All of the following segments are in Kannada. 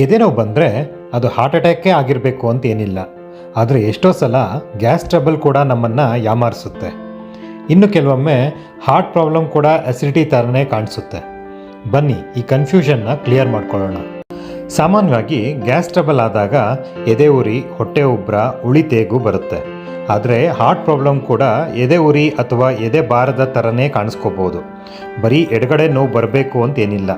ಎದೆ ನೋವು ಬಂದರೆ ಅದು ಹಾರ್ಟ್ ಅಟ್ಯಾಕೇ ಆಗಿರಬೇಕು ಅಂತ ಏನಿಲ್ಲ. ಆದರೆ ಎಷ್ಟೋ ಸಲ ಗ್ಯಾಸ್ ಟ್ರಬಲ್ ಕೂಡ ನಮ್ಮನ್ನು ಯಾಮಾರಿಸುತ್ತೆ. ಇನ್ನು ಕೆಲವೊಮ್ಮೆ ಹಾರ್ಟ್ ಪ್ರಾಬ್ಲಮ್ ಕೂಡ ಅಸಿಡಿಟಿ ಥರನೇ ಕಾಣಿಸುತ್ತೆ. ಬನ್ನಿ ಈ ಕನ್ಫ್ಯೂಷನ್ನ ಕ್ಲಿಯರ್ ಮಾಡ್ಕೊಳ್ಳೋಣ. ಸಾಮಾನ್ಯವಾಗಿ ಗ್ಯಾಸ್ ಟ್ರಬಲ್ ಆದಾಗ ಎದೆ ಉರಿ, ಹೊಟ್ಟೆ ಉಬ್ಬರ, ಉಳಿತೇಗು ಬರುತ್ತೆ. ಆದರೆ ಹಾರ್ಟ್ ಪ್ರಾಬ್ಲಮ್ ಕೂಡ ಎದೆ ಉರಿ ಅಥವಾ ಎದೆ ಬಾರದ ಥರನೇ ಕಾಣಿಸ್ಕೋಬೋದು. ಬರೀ ಎಡಗಡೆ ನೋವು ಬರಬೇಕು ಅಂತೇನಿಲ್ಲ.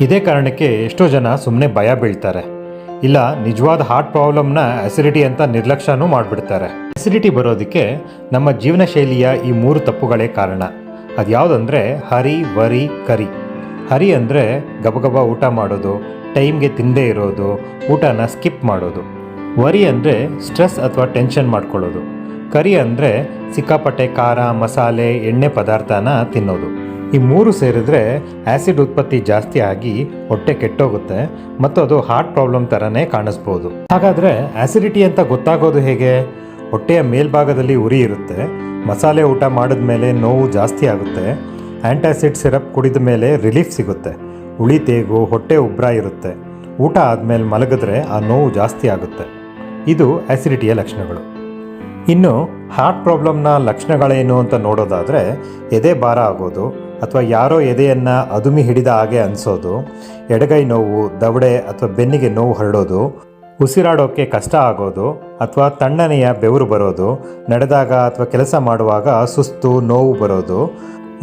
ಇದೇ ಕಾರಣಕ್ಕೆ ಎಷ್ಟೋ ಜನ ಸುಮ್ಮನೆ ಭಯ ಬೀಳ್ತಾರೆ, ಇಲ್ಲ ನಿಜವಾದ ಹಾರ್ಟ್ ಪ್ರಾಬ್ಲಮ್ನ ಅಸಿಡಿಟಿ ಅಂತ ನಿರ್ಲಕ್ಷ್ಯನೂ ಮಾಡಿಬಿಡ್ತಾರೆ. ಅಸಿಡಿಟಿ ಬರೋದಕ್ಕೆ ನಮ್ಮ ಜೀವನ ಶೈಲಿಯ ಈ 3 ತಪ್ಪುಗಳೇ ಕಾರಣ. ಅದು ಯಾವುದಂದರೆ ಹರಿ, ವರಿ, ಕರಿ. ಹರಿ ಅಂದರೆ ಗಬಗಬ ಊಟ ಮಾಡೋದು, ಟೈಮ್ಗೆ ತಿಂದೇ ಇರೋದು, ಊಟನ ಸ್ಕಿಪ್ ಮಾಡೋದು. ವರಿ ಅಂದರೆ ಸ್ಟ್ರೆಸ್ ಅಥವಾ ಟೆನ್ಷನ್ ಮಾಡ್ಕೊಳ್ಳೋದು. ಕರಿ ಅಂದರೆ ಸಿಕ್ಕಾಪಟ್ಟೆ ಖಾರ, ಮಸಾಲೆ, ಎಣ್ಣೆ ಪದಾರ್ಥನ ತಿನ್ನೋದು. ಈ 3 ಸೇರಿದ್ರೆ ಆ್ಯಸಿಡ್ ಉತ್ಪತ್ತಿ ಜಾಸ್ತಿ ಆಗಿ ಹೊಟ್ಟೆ ಕೆಟ್ಟೋಗುತ್ತೆ ಮತ್ತು ಅದು ಹಾರ್ಟ್ ಪ್ರಾಬ್ಲಮ್ ಥರನೇ ಕಾಣಿಸ್ಬೋದು. ಹಾಗಾದರೆ ಆ್ಯಸಿಡಿಟಿ ಅಂತ ಗೊತ್ತಾಗೋದು ಹೇಗೆ? ಹೊಟ್ಟೆಯ ಮೇಲ್ಭಾಗದಲ್ಲಿ ಉರಿ ಇರುತ್ತೆ, ಮಸಾಲೆ ಊಟ ಮಾಡಿದ ಮೇಲೆ ನೋವು ಜಾಸ್ತಿ ಆಗುತ್ತೆ, ಆ್ಯಂಟಾಸಿಡ್ ಸಿರಪ್ ಕುಡಿದ ಮೇಲೆ ರಿಲೀಫ್ ಸಿಗುತ್ತೆ, ಉಳಿತೇಗು, ಹೊಟ್ಟೆ ಉಬ್ಬರ ಇರುತ್ತೆ, ಊಟ ಆದಮೇಲೆ ಮಲಗಿದ್ರೆ ಆ ನೋವು ಜಾಸ್ತಿ ಆಗುತ್ತೆ. ಇದು ಆ್ಯಸಿಡಿಟಿಯ ಲಕ್ಷಣಗಳು. ಇನ್ನು ಹಾರ್ಟ್ ಪ್ರಾಬ್ಲಮ್ನ ಲಕ್ಷಣಗಳೇನು ಅಂತ ನೋಡೋದಾದರೆ ಎದೆ ಭಾರ ಆಗೋದು ಅಥವಾ ಯಾರೋ ಎದೆಯನ್ನು ಅದುಮಿ ಹಿಡಿದ ಹಾಗೆ ಅನಿಸೋದು, ಎಡಗೈ ನೋವು, ದವಡೆ ಅಥವಾ ಬೆನ್ನಿಗೆ ನೋವು ಹರಡೋದು, ಉಸಿರಾಡೋಕ್ಕೆ ಕಷ್ಟ ಆಗೋದು ಅಥವಾ ತಣ್ಣನೆಯ ಬೆವರು ಬರೋದು, ನಡೆದಾಗ ಅಥವಾ ಕೆಲಸ ಮಾಡುವಾಗ ಸುಸ್ತು, ನೋವು ಬರೋದು.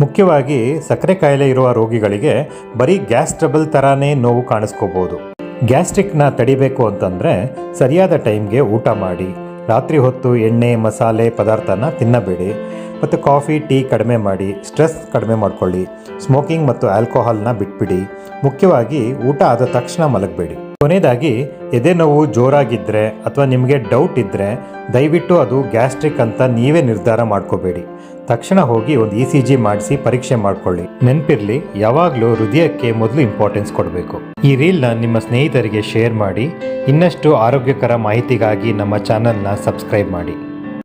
ಮುಖ್ಯವಾಗಿ ಸಕ್ಕರೆ ಕಾಯಿಲೆ ಇರುವ ರೋಗಿಗಳಿಗೆ ಬರೀ ಗ್ಯಾಸ್ ಟ್ರಬಲ್ ಥರನೇ ನೋವು ಕಾಣಿಸ್ಕೋಬೋದು. ಗ್ಯಾಸ್ಟ್ರಿಕ್ನ ತಡಿಬೇಕು ಅಂತಂದರೆ ಸರಿಯಾದ ಟೈಮ್ಗೆ ಊಟ ಮಾಡಿ, ರಾತ್ರಿ ಹೊತ್ತು ಎಣ್ಣೆ, ಮಸಾಲೆ ಪದಾರ್ಥನ ತಿನ್ನಬೇಡಿ, ಮತ್ತು ಕಾಫಿ, ಟೀ ಕಡಿಮೆ ಮಾಡಿ, ಸ್ಟ್ರೆಸ್ ಕಡಿಮೆ ಮಾಡ್ಕೊಳ್ಳಿ, ಸ್ಮೋಕಿಂಗ್ ಮತ್ತು ಆಲ್ಕೋಹಾಲ್ನ ಬಿಟ್ಬಿಡಿ. ಮುಖ್ಯವಾಗಿ ಊಟ ಆದ ತಕ್ಷಣ ಮಲಗಬೇಡಿ. ಕೊನೆಯದಾಗಿ ಎದೆ ನೋವು ಜೋರಾಗಿದ್ದರೆ ಅಥವಾ ನಿಮಗೆ ಡೌಟ್ ಇದ್ದರೆ ದಯವಿಟ್ಟು ಅದು ಗ್ಯಾಸ್ಟ್ರಿಕ್ ಅಂತ ನೀವೇ ನಿರ್ಧಾರ ಮಾಡ್ಕೋಬೇಡಿ. ತಕ್ಷಣ ಹೋಗಿ ಒಂದು ECG ಮಾಡಿಸಿ ಪರೀಕ್ಷೆ ಮಾಡ್ಕೊಳ್ಳಿ. ನೆನಪಿರಲಿ, ಯಾವಾಗಲೂ ಹೃದಯಕ್ಕೆ ಮೊದಲು ಇಂಪಾರ್ಟೆನ್ಸ್ ಕೊಡಬೇಕು. ಈ ರೀಲ್ನ ನಿಮ್ಮ ಸ್ನೇಹಿತರಿಗೆ ಶೇರ್ ಮಾಡಿ. ಇನ್ನಷ್ಟು ಆರೋಗ್ಯಕರ ಮಾಹಿತಿಗಾಗಿ ನಮ್ಮ ಚಾನಲ್ನ ಸಬ್ಸ್ಕ್ರೈಬ್ ಮಾಡಿ.